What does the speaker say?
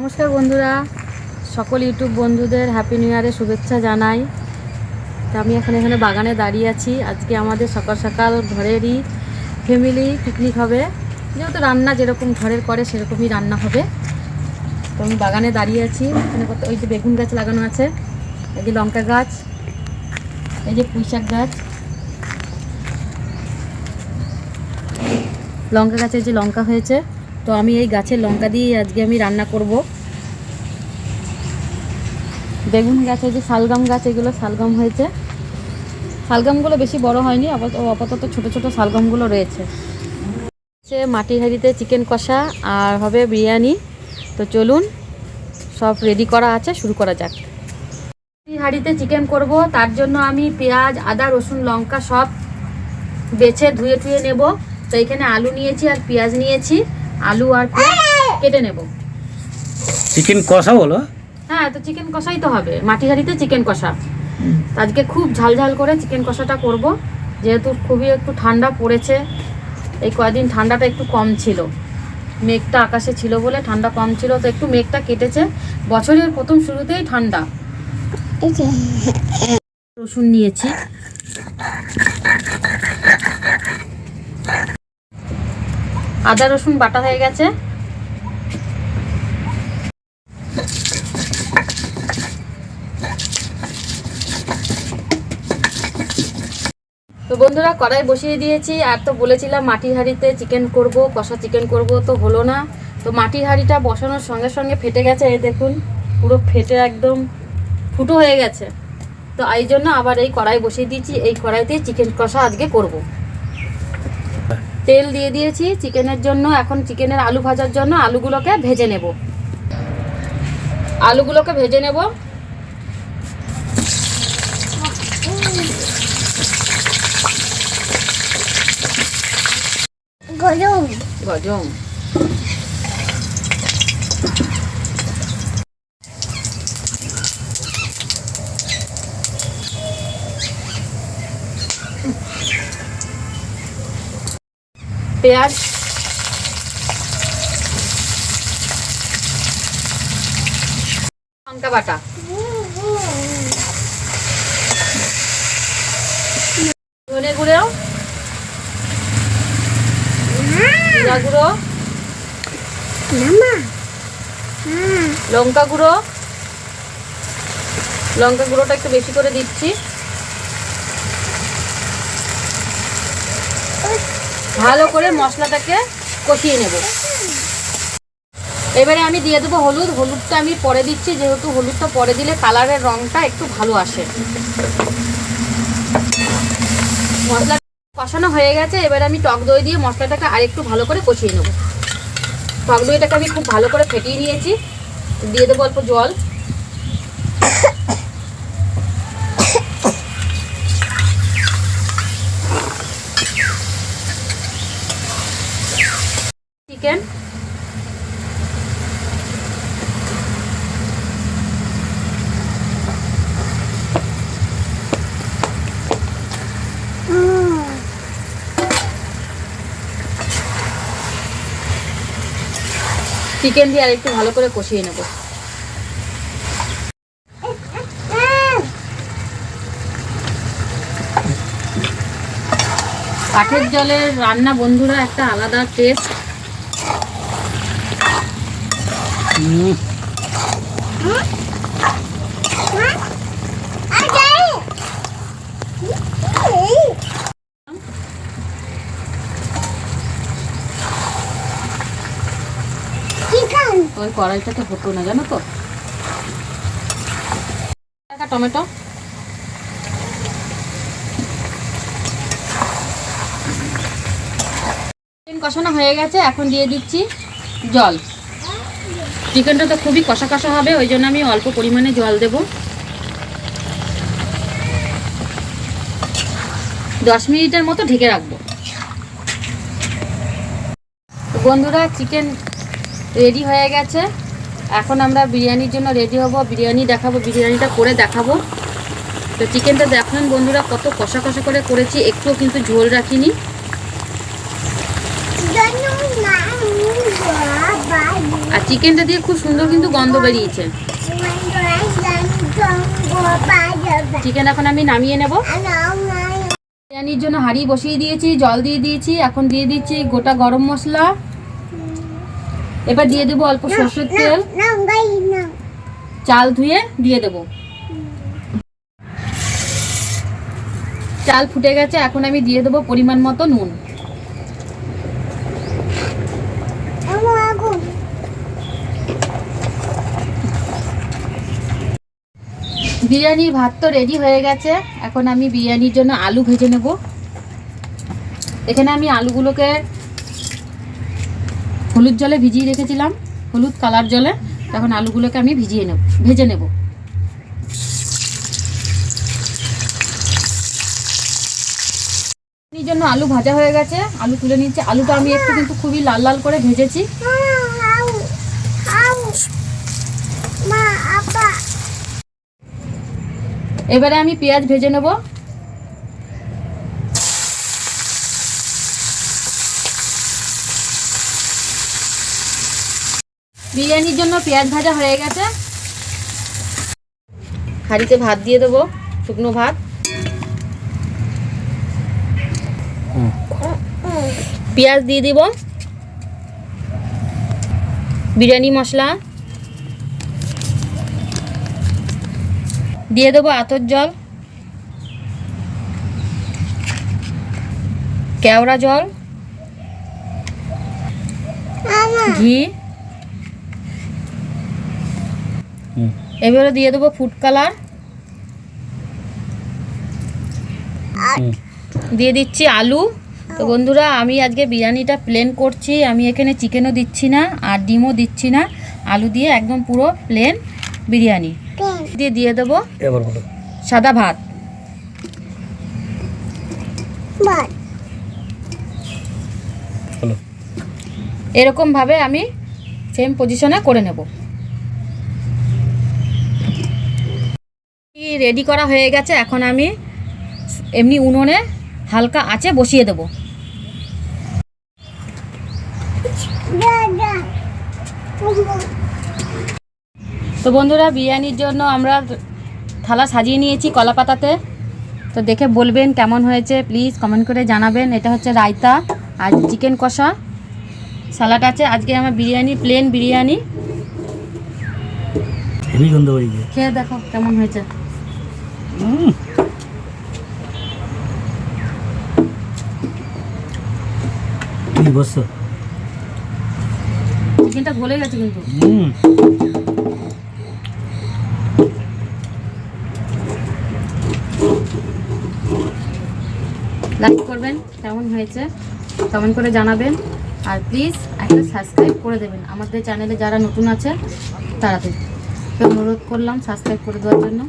নমস্কার বন্ধুরা, সকল ইউটিউব বন্ধুদের হ্যাপি নিউ ইয়ারের শুভেচ্ছা জানাই। তো আমি এখানে বাগানে দাঁড়িয়ে আছি। আজকে আমাদের সকাল সকাল ঘরেরই ফ্যামিলি পিকনিক হবে, যেহেতু রান্না যেরকম ঘরের করে সেরকমই রান্না হবে। তো আমি বাগানে দাঁড়িয়ে আছি। এখানে কত ওই যে বেগুন গাছ লাগানো আছে, এই যে লঙ্কা গাছ, এই যে পুঁইশাক গাছ, লঙ্কা গাছে যে লঙ্কা হয়েছে। তো আমি এই গাছের লঙ্কা দিয়ে আজকে আমি রান্না করব। বেগুন গাছে যে শালগম গাছ, এগুলো শালগম হয়েছে। শালগমগুলো বেশি বড় হয়নি, আপাতত ছোট ছোট শালগমগুলো রয়েছে। মাটির হাঁড়িতে চিকেন কষা আর হবে বিরিয়ানি। তো চলুন, সব রেডি করা আছে, শুরু করা যাক। মাটির হাঁড়িতে চিকেন করব, তার জন্য আমি পেঁয়াজ, আদা, রসুন, লঙ্কা সব বেছে ধুয়ে টুয়ে নেব। তো এখানে আলু নিয়েছি আর পেঁয়াজ নিয়েছি, আলু আর পেঁয়াজ কেটে নেব। চিকেন কষা বলো? হ্যাঁ, তো চিকেন কষাই তো হবে, মাটির হাঁড়িতে চিকেন কষা। আজকে খুব ঝাল ঝাল করে চিকেন কষাটা করব, যেহেতু খুবই একটু ঠান্ডা পড়েছে। এই কয়েকদিন ঠান্ডাটা একটু কম ছিল, মেঘটা আকাশে ছিল বলে ঠান্ডা কম ছিল। তো একটু মেঘটা কেটেছে, বছরের প্রথম শুরুতেই ঠান্ডা। রসুন নিয়েছি, আদা রসুন বাটা হয়ে গেছে। তো বন্ধুরা, কড়াই বসিয়ে দিয়েছি। আর তো বলেছিলাম মাটির হাঁড়িতে চিকেন করব, কষা চিকেন করব, তো হলো না। তো মাটির হাঁড়িটা বসানোর সঙ্গে সঙ্গে ফেটে গেছে, এই দেখুন পুরো ফেটে একদম ফুটো হয়ে গেছে। তো এই জন্য আবার এই কড়াই বসিয়ে দিয়েছি, এই কড়াইতেই চিকেন কষা আজকে করব। তেল দিয়ে দিয়েছি চিকেনের জন্য। এখন চিকেনের আলু ভাজার জন্য আলুগুলোকে ভেজে নেব। আলুগুলোকে ভেজে নেব। গজম গজম পেঁয়াজ, লঙ্কা বাটা, ধনে গুঁড়ো, জিরা গুঁড়ো, লঙ্কা গুঁড়ো। লঙ্কা গুঁড়োটা একটু বেশি করে দিচ্ছি। ভালো করে মশলাটাকে কষিয়ে নেব। এবারে আমি দিয়ে দেবো হলুদ। হলুদটা আমি পরে দিচ্ছি, যেহেতু হলুদটা পরে দিলে কালারের রঙটা একটু ভালো আসে। মশলা কষানো হয়ে গেছে, এবারে আমি টক দই দিয়ে মশলাটাকে আরেকটু ভালো করে কষিয়ে নেব। টক দইটাকে আমি খুব ভালো করে ফেটিয়ে নিয়েছি। দিয়ে দেবো অল্প জল। চিকেন, চিকেন দিয়ে আর একটু ভালো করে কষিয়ে নেব। কাঠের জলের রান্না বন্ধুরা একটা আলাদা টেস্ট। ওই কড়াইটাতে হতো না, জানো তো। টমেটো, চিকেন কষানো হয়ে গেছে, এখন দিয়ে দিচ্ছি জল। চিকেনটা তো খুবই কষা কষা হবে, ওই জন্য আমি অল্প পরিমাণে জল দেব। 10 মিনিটের মতো ঢেকে রাখবো। বন্ধুরা, চিকেন রেডি হয়ে গেছে। এখন আমরা বিরিয়ানির জন্য রেডি হব, বিরিয়ানি দেখাবো, বিরিয়ানিটা করে দেখাবো। তো চিকেনটা দেখুন বন্ধুরা, কত কষা কষা করে করেছি, একটুও কিন্তু ঝোল রাখিনি। আর চিকেনটা দিয়ে খুব সুন্দর কিন্তু গন্ধ বেরিয়েছে। চিকেন এখন আমি নামিয়ে নেব। বিরিয়ানির জন্য হাঁড়ি বসিয়ে দিয়েছি, জল দিয়ে দিয়েছি। এখন দিয়ে দিচ্ছি গোটা গরম মশলা। এবার দিয়ে দেবো অল্প সরষের তেল। চাল ধুয়ে দিয়ে দেব। চাল ফুটে গেছে, এখন আমি দিয়ে দেবো পরিমাণ মতো নুন। বিরিয়ানির ভাত তো রেডি হয়ে গেছে। এখন আমি বিরিয়ানির জন্য আলু ভেজে নেব। এখানে আমি আলুগুলোকে হলুদ জলে ভিজিয়ে রেখেছিলাম, হলুদ কালার জলে। তখন আলুগুলোকে আমি ভেজে নেব। এর জন্য আলু ভাজা হয়ে গেছে, আলু তুলে নিচ্ছি। আলুটা আমি একটু কিন্তু খুবই লাল লাল করে ভেজেছি। এবারে আমি পেঁয়াজ ভেজে নেব। বিরিয়ানির জন্য পেঁয়াজ ভাজা হয়ে গেছে। হাঁড়িতে ভাত দিয়ে দেবো, শুকনো ভাত। পেঁয়াজ দিয়ে দিব, বিরিয়ানি মশলা দিয়ে দেবো, আতর জল, কেওড়া জল, ঘি। এবারে দিয়ে দেবো ফুড কালার, দিয়ে দিচ্ছি আলু। তো বন্ধুরা, আমি আজকে বিরিয়ানিটা প্লেন করছি। আমি এখানে চিকেনও দিচ্ছি না আর ডিমও দিচ্ছি না, আলু দিয়ে একদম পুরো প্লেন বিরিয়ানি দিয়ে দেবো সাদা ভাত। এরকম ভাবে আমি সেম পজিশনে করে নেব। রেডি করা হয়ে গেছে। এখন আমি এমনি উনুনে হালকা আঁচে বসিয়ে দেব। তো বন্ধুরা, বিরিয়ানির জন্য আমরা থালা সাজিয়ে নিয়েছি কলা পাতাতে। তো দেখে বলবেন কেমন হয়েছে, প্লিজ কমেন্ট করে জানাবেন। এটা হচ্ছে রায়তা আর চিকেন কষা, স্যালাড আছে। আজকে আমার বিরিয়ানি প্লেন বিরিয়ানি। খেয়ে দেখো কেমন হয়েছে। চিকেনটা গলে গেছে কিন্তু। লাইক করবেন, কেমন হয়েছে কমেন্ট করে জানাবেন। আর প্লিজ একটা সাবস্ক্রাইব করে দেবেন আমাদের চ্যানেলে যারা নতুন আছে তাড়াতাড়ি। অনুরোধ করলাম সাবস্ক্রাইব করে দেওয়ার জন্য।